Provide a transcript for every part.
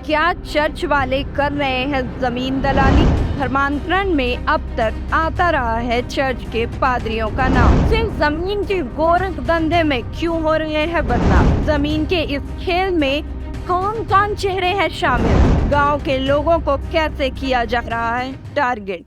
क्या चर्च वाले कर रहे हैं जमीन दलाली? धर्मांतरण में अब तक आता रहा है चर्च के पादरियों का नाम। सिर्फ जमीन के गोरख धंधे में क्यों हो रहे हैं बदलाव? जमीन के इस खेल में कौन कौन चेहरे हैं शामिल? गांव के लोगों को कैसे किया जा रहा है टारगेट?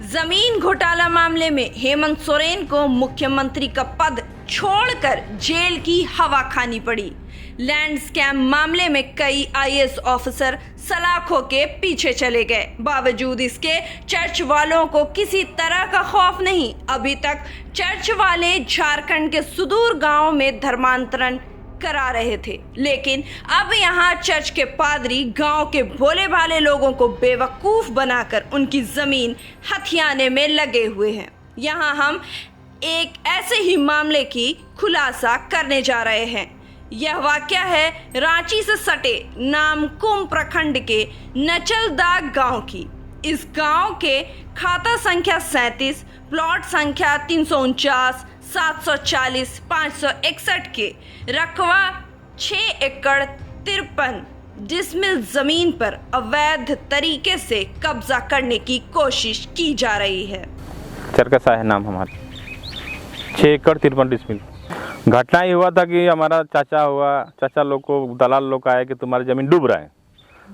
जमीन घोटाला मामले में हेमंत सोरेन को मुख्यमंत्री का पद छोड़कर जेल की हवा खानी पड़ी। लैंड स्कैम मामले में कई आईएएस ऑफिसर सलाखों के पीछे चले गए। बावजूद इसके चर्च वालों को किसी तरह का खौफ नहीं। अभी तक चर्च वाले झारखंड के सुदूर गांव में धर्मांतरण करा रहे थे, लेकिन अब यहाँ चर्च के पादरी गांव के भोले भाले लोगों को बेवकूफ बनाकर उनकी जमीन हथियाने में लगे हुए हैं। यहाँ हम एक ऐसे ही मामले की खुलासा करने जा रहे हैं। यह वाकया है रांची से सटे नामकुम प्रखंड के नचलदाग गांव की। इस गांव के खाता संख्या 37, प्लॉट संख्या 349, 740, 561 के रकबा 6 एकड़ 53 डिसमिल जमीन पर अवैध तरीके से कब्जा करने की कोशिश की जा रही है। चरकसा है नाम हमारा, 6 एकड़ 53 डिसमिल। घटना ये हुआ था कि हमारा चाचा लोग को दलाल लोग आए कि तुम्हारी ज़मीन डूब रहा है।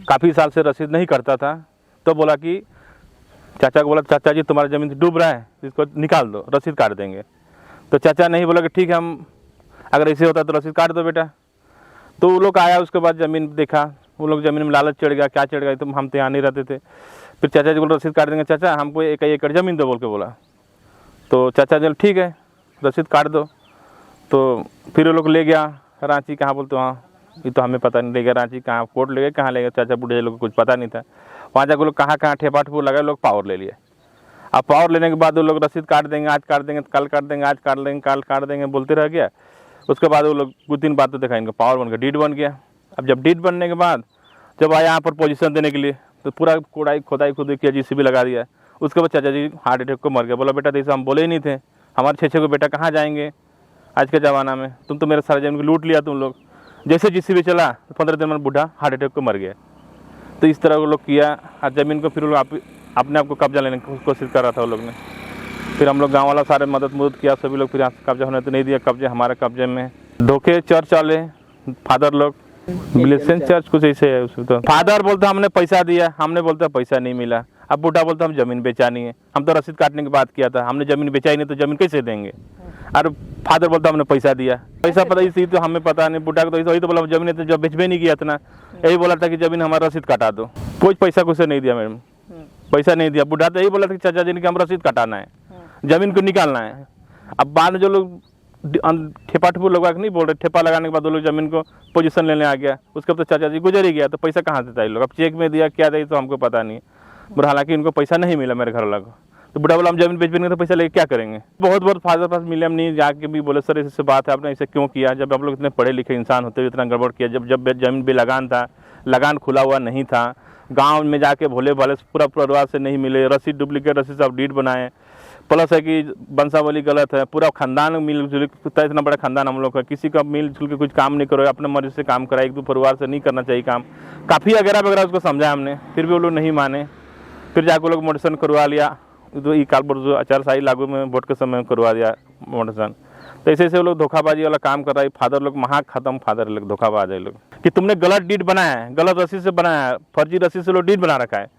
काफ़ी साल से रसीद नहीं करता था, तो बोला कि चाचा को बोला, चाचा जी तुम्हारी ज़मीन डूब रहा है, इसको निकाल दो, रसीद काट देंगे। तो चाचा नहीं बोला कि ठीक है, हम अगर ऐसे होता तो रसीद काट दो बेटा। तो वो लोग आया, उसके बाद ज़मीन देखा, वो लोग ज़मीन में लालच चढ़ गया, क्या चढ़ गया, तो हम तो यहाँ नहीं रहते थे। फिर चाचा जी बोले रसीद काट देंगे, चाचा हमको 1 एकड़ ज़मीन दो बोल के बोला। तो चाचा जी ठीक है रसीद काट दो। तो फिर वो लोग ले गया रांची, कहाँ बोलते वहाँ, ये तो हमें पता नहीं, ले गया रांची, कहाँ कोर्ट ले गए, कहाँ ले गए, चाचा बूढ़े लोग को कुछ पता नहीं था। वहाँ जाकर लोग कहाँ ठेपा ठुपू लगा, लोग पावर ले लिए। अब पावर लेने के बाद वो लोग रसीद काट देंगे, आज काट देंगे, कल काट देंगे, आज काट देंगे, कल काट देंगे, बोलते रह गया। उसके बाद वो लोग कुछ दिन बाद तो देखा इनका पावर बन गया, डीड बन गया। अब जब डीड बनने के बाद जब आया यहाँ पर पोजीशन देने के लिए, तो पूरा खोदाई किया, जीसीबी लगा दिया। उसके बाद चाचा जी हार्ट अटैक को मर गया। बोला बेटा जैसे हम बोले ही नहीं थे, हमारे 6 को बेटा कहाँ जाएंगे आज के ज़माना में, तुम तो मेरे सारे ज़मीन को लूट लिया तुम लोग। जैसे जीसीबी चला तो 15 दिन में बूढ़ा हार्ट अटैक को मर गया। तो इस तरह वो लोग किया, और ज़मीन को फिर लोग अपने आप को कब्जा लेने की कोशिश कर रहा था वो लोग ने। फिर हम लोग गाँव वाला सारे मदद किया, सभी लोग फिर यहाँ से कब्जा होने तो नहीं दिया, कब्जे हमारे कब्जे में। धोखे चर्च वाले फादर लोग, ब्लेसिंग चर्च कुछ ऐसे है उसमें। तो फादर बोलते हमने पैसा दिया, हमने बोलते पैसा नहीं मिला। अब बूढ़ा बोलता हम ज़मीन बेचानी है, हम तो रसीद काटने की बात किया था, हमने ज़मीन बेचाई नहीं तो ज़मीन कैसे देंगे। और फादर बोलता हमने पैसा दिया, पैसा पता इसी तो हमें पता नहीं। बूढ़ा को तो वही तो बोला ज़मीन तो जब बेचबे नहीं किया इतना, यही बोला था कि ज़मीन हमारा रसीद कटा दो। कोई पैसा कुछ नहीं दिया मैडम, पैसा नहीं दिया। बूढ़ा तो यही बोला था कि चाचा जी ने कि हम रसीद कटाना है, ज़मीन को निकालना है। अब बाद में जो लोग ठेपा ठुपू लगा के नहीं बोल रहे, ठेपा लगाने के बाद वो लोग ज़मीन को पोजीशन लेने आ गया। उसके बाद तो चाचा जी गुजर ही गया, तो पैसा कहाँ से था लोग। अब चेक में दिया क्या दिया तो हमको पता नहीं, पर हालांकि इनको पैसा नहीं मिला मेरे घर वाला को। तो बुढ़ा बोला हम ज़मीन बेचेंगे तो पैसा लेके क्या करेंगे। बहुत फादर पास मिले, हम नहीं जाके भी बोले सर इससे बात है, आपने ऐसे क्यों किया। जब आप लोग इतने पढ़े लिखे इंसान होते हुए इतना गड़बड़ किया, जब ज़मीन बेलगान था, लगान खुला हुआ नहीं था, गाँव में जाके भोले भाले पूरा परिवार से नहीं मिले, रसीद डुप्लीकेट रसीद सब डीड बनाए। प्लस है कि वंशावली गलत है, पूरा खानदान मिलजुल के, इतना बड़ा खानदान हम लोग का, किसी का मिलजुल के कुछ काम नहीं करो, अपने मर्जी से काम करा, एक दो परिवार से नहीं करना चाहिए काम। काफ़ी वगैरह उसको समझाया हमने, फिर भी वो लोग नहीं माने। फिर जाकर लोग मोटेशन करवा लिया, तो ई काल जो आचारशाही लागू में वोट के समय करवा दिया मोटेशन। तो ऐसे वो लोग धोखाबाजी वाला काम कर रहा है। फादर लोग महा खत्म, फादर लोग धोखाबाज है लोग कि तुमने गलत डीड बनाया है, गलत रसीद से बनाया है, फर्जी रसीद से लोग डीड बना रखा है।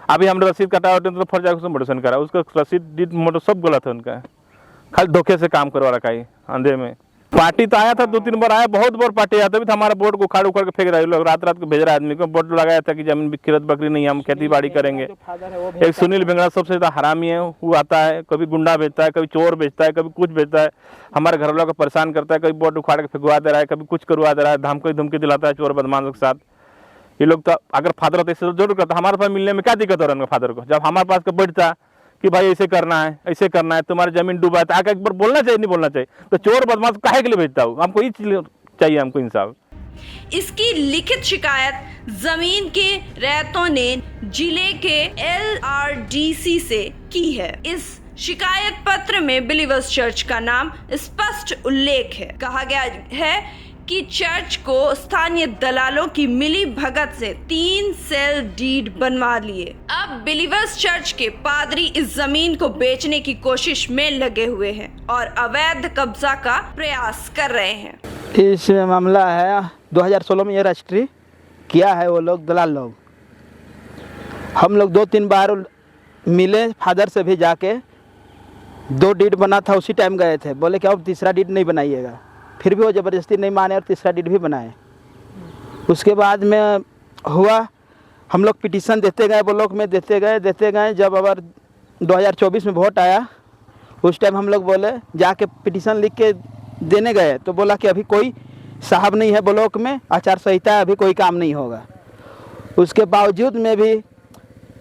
अभी हमने रसीद कटा होते तो फर्ज जाकर मोटेशन करा, उसका रसीद डीड मोटर सब गलत है उनका, खाली धोखे से काम करवा रखा है अंधे में। पार्टी तो आया था 2-3 बार आया, बहुत बार पार्टी आया, तभी तो हमारा बोर्ड को उखाड़ के फेंक रहा है लोग, रात को भेज रहा है आदमी को। बोर्ड लगाया था कि जमीन किरत बकरी नहीं, हम खेती बाड़ी करेंगे। एक सुनील बेंगड़ा सबसे ज़्यादा हरामी है, वो आता है, कभी गुंडा बेचता है, कभी चोर बेचता है, कभी कुछ बेचता है, हमारे घर वालों को परेशान करता है, कभी बोर्ड उखाड़ के फेंकवा दे रहा है, कभी कुछ करवा दे रहा है, धमकी दिलाता है चोर बदमाशों के साथ। ये लोग तो अगर फादर होते इससे जरूर करता, हमारे पास मिलने में क्या दिक्कत हो रहा है उनका फादर को। जब हमारे पास बैठता कि भाई ऐसे करना है, ऐसे करना है, तुम्हारी जमीन डूबा है, तो आके एक बार बोलना चाहिए, नहीं बोलना चाहिए। तो चोर बदमाश काहे के लिए भेजता हूँ, हमको ये चाहिए, हमको इंसाफ। इसकी लिखित शिकायत जमीन के रैयतों ने जिले के LRDC से की है। इस शिकायत पत्र में बिलीवर्स चर्च का नाम स्पष्ट उल्लेख है। कहा गया है कि चर्च को स्थानीय दलालों की मिली भगत से 3 सेल डीड बनवा लिए। अब बिलीवर्स चर्च के पादरी इस जमीन को बेचने की कोशिश में लगे हुए हैं और अवैध कब्जा का प्रयास कर रहे हैं। इस मामला है 2016 में ये रजिस्ट्री किया है वो लोग दलाल लोग। हम लोग 2-3 बार मिले, फादर से भी जाके 2 डीड बना था, उसी टाइम गए थे। बोले कि अब तीसरा डीड नहीं बनाइएगा, फिर भी वो ज़बरदस्ती नहीं माने और तीसरा डीड भी बनाए। उसके बाद में हुआ, हम लोग पिटीशन देते गए, ब्लॉक में देते गए। जब अगर 2024 में वोट आया, उस टाइम हम लोग बोले जाके पिटीशन लिख के देने गए, तो बोला कि अभी कोई साहब नहीं है ब्लॉक में, आचार संहिता है, अभी कोई काम नहीं होगा। उसके बावजूद में भी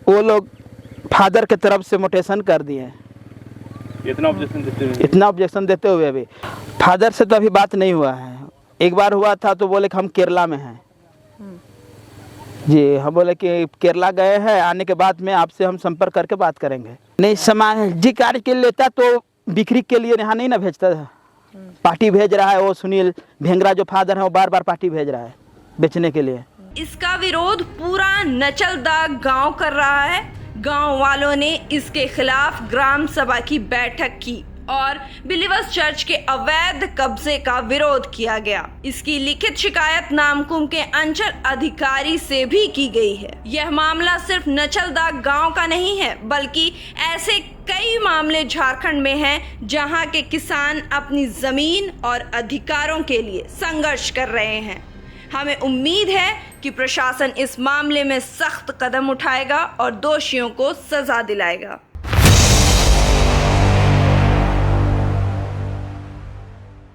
वो लोग फादर के तरफ से मोटेशन कर दिए। इतना ऑब्जेक्शन देते हुए भी फादर से तो अभी बात नहीं हुआ है। एक बार हुआ था तो बोले कि हम केरला में हैं जी। हम बोले कि केरला गए हैं, आने के बाद में आपसे हम संपर्क करके बात करेंगे। नहीं, सामाजिक कार्य के लिए लेता तो बिक्री के लिए यहाँ नहीं ना भेजता था। पार्टी भेज रहा है वो सुनील भेंगरा जो फादर है, वो बार बार पार्टी भेज रहा है बेचने के लिए। इसका विरोध पूरा नचलदाग गांव कर रहा है। गांव वालों ने इसके खिलाफ ग्राम सभा की बैठक की और बिलीवर्स चर्च के अवैध कब्जे का विरोध किया गया। इसकी लिखित शिकायत नामकुम के अंचल अधिकारी से भी की गई है। यह मामला सिर्फ नचलदाग गांव का नहीं है, बल्कि ऐसे कई मामले झारखंड में हैं जहां के किसान अपनी जमीन और अधिकारों के लिए संघर्ष कर रहे हैं। हमें उम्मीद है कि प्रशासन इस मामले में सख्त कदम उठाएगा और दोषियों को सजा दिलाएगा।